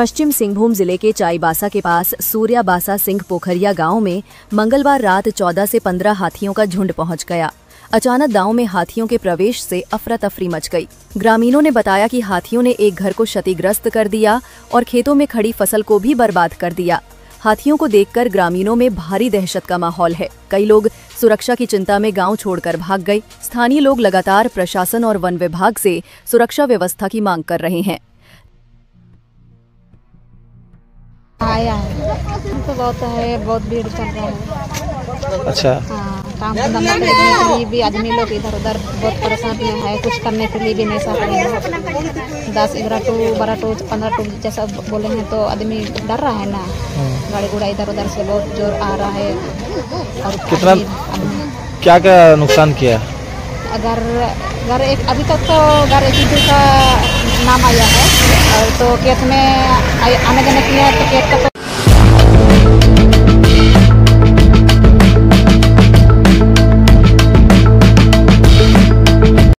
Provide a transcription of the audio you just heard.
पश्चिम सिंहभूम जिले के चाईबासा के पास सूर्याबासा सिंह पोखरिया गांव में मंगलवार रात 14 से 15 हाथियों का झुंड पहुंच गया। अचानक गांव में हाथियों के प्रवेश से अफरा तफरी मच गई। ग्रामीणों ने बताया कि हाथियों ने एक घर को क्षतिग्रस्त कर दिया और खेतों में खड़ी फसल को भी बर्बाद कर दिया। हाथियों को देखकर ग्रामीणों में भारी दहशत का माहौल है। कई लोग सुरक्षा की चिंता में गांव छोड़कर भाग गए। स्थानीय लोग लगातार प्रशासन और वन विभाग से सुरक्षा व्यवस्था की मांग कर रहे हैं। आया है तो बहुत है, बहुत भीड़ चल रहा है। अच्छा। हाँ, काम धंधा करने के लिए भी आदमी लोग इधर उधर बहुत परेशान है। कुछ करने के लिए भी नहीं सक रहे हैं। 10, 11 टू 12 टू 15 टू जैसा बोले हैं तो आदमी डर रहा है ना। गाड़ी घोड़ा इधर उधर से बहुत जोर आ रहा है। और कितना क्या क्या नुकसान किया? घर एक अभी तक तो घर एक ही का नाम आया है। और तो खेत में आने जाने के लिए तो खेत का तो